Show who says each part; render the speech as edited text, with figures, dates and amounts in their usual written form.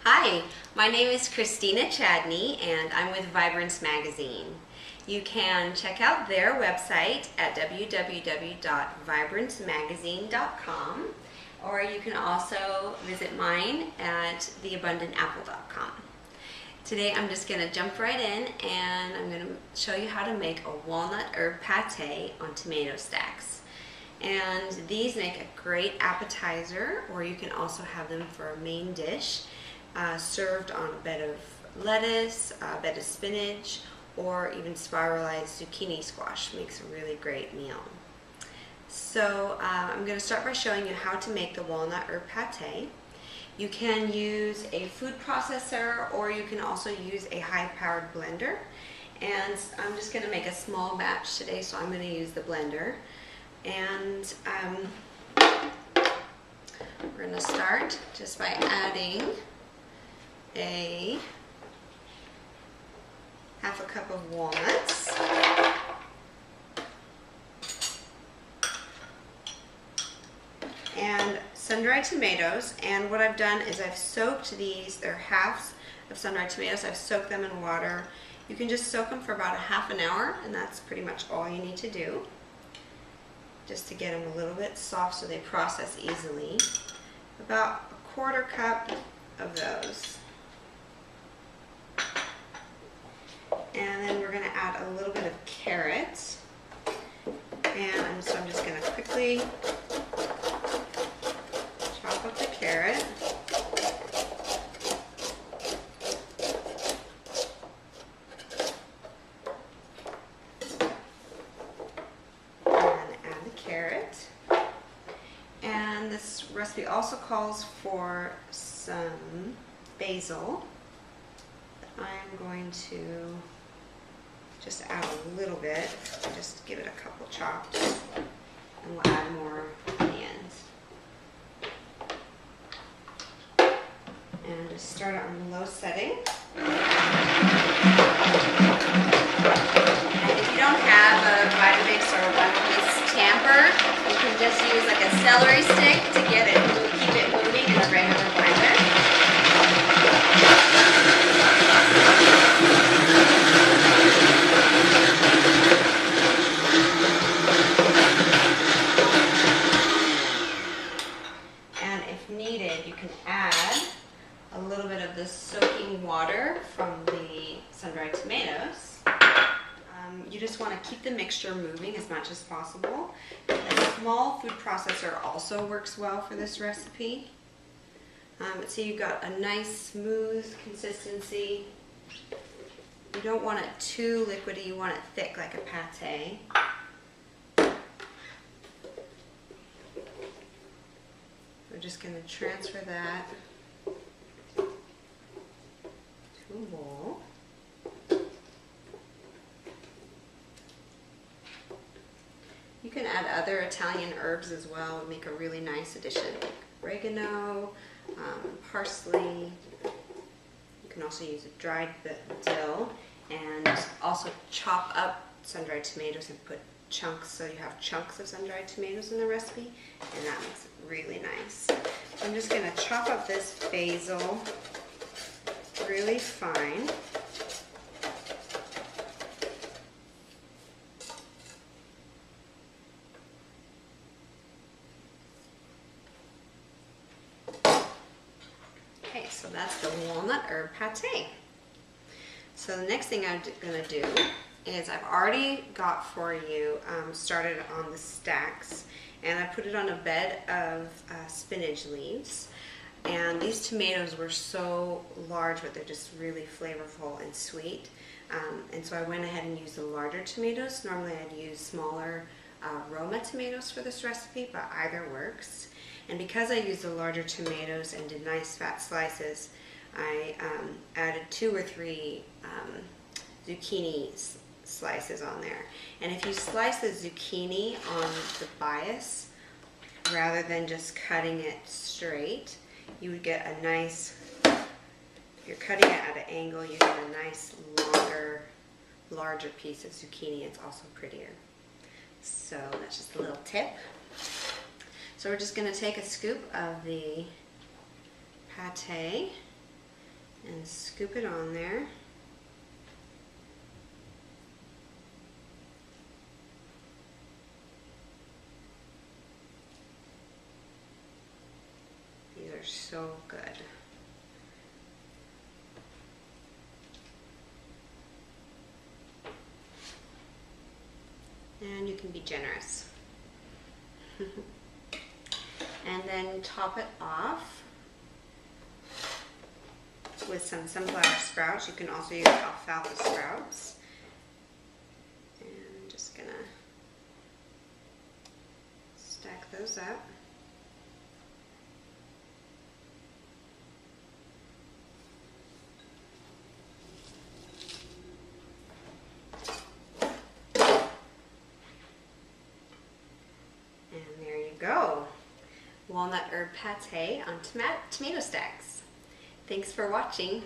Speaker 1: Hi, my name is Christina Chadney and I'm with Vibrance Magazine. You can check out their website at www.vibrancemagazine.com, or you can also visit mine at theabundantapple.com. Today I'm just going to jump right in and I'm going to show you how to make a walnut herb pate on tomato stacks. And these make a great appetizer, or you can also have them for a main dish, served on a bed of lettuce, a bed of spinach, or even spiralized zucchini squash. Makes a really great meal. So I'm going to start by showing you how to make the walnut herb pate. You can use a food processor, or you can also use a high-powered blender. And I'm just going to make a small batch today, so I'm going to use the blender. And we're going to start just by adding a half a cup of walnuts, and sun-dried tomatoes. And what I've done is I've soaked these, they're halves of sun-dried tomatoes. I've soaked them in water. You can just soak them for about a half an hour, and that's pretty much all you need to do, just to get them a little bit soft so they process easily. About a quarter cup of those. And then we're going to add a little bit of carrot. And so I'm just going to quickly chop up the carrot. And this recipe also calls for some basil. I'm going to just add a little bit, just give it a couple chops, and we'll add more at the end. And just start it on low setting. And if you don't have a Vitamix or a one-piece tamper, you can just use like a celery stick to get it, keep it moving in a regular blender. And if needed, you can add a little bit of the soaking water from the sun-dried tomatoes. You just want to keep the mixture moving as much as possible. A small food processor also works well for this recipe. So you've got a nice smooth consistency. You don't want it too liquidy, you want it thick like a pate. We're just going to transfer that to a bowl. You can add other Italian herbs as well and make a really nice addition, like oregano, parsley. You can also use a dried dill, and also chop up sun-dried tomatoes and put chunks, so you have chunks of sun-dried tomatoes in the recipe, and that makes it really nice. So I'm just going to chop up this basil really fine. Okay, so that's the walnut herb pate. So the next thing I'm going to do is I've already got for you started on the stacks, and I put it on a bed of spinach leaves. And these tomatoes were so large, but they're just really flavorful and sweet. And so I went ahead and used the larger tomatoes. Normally I'd use smaller Roma tomatoes for this recipe, but either works. And because I used the larger tomatoes and did nice fat slices, I added 2 or 3 zucchini slices on there. And if you slice the zucchini on the bias, rather than just cutting it straight, you would get a nice, if you're cutting it at an angle, you get a nice larger piece of zucchini. It's also prettier. So that's just a little tip. So we're just going to take a scoop of the pate and scoop it on there. These are so good. And you can be generous. And then top it off with some sunflower sprouts. You can also use alfalfa sprouts. And I'm just gonna stack those up. And there you go. Walnut herb pate on tomato stacks. Thanks for watching.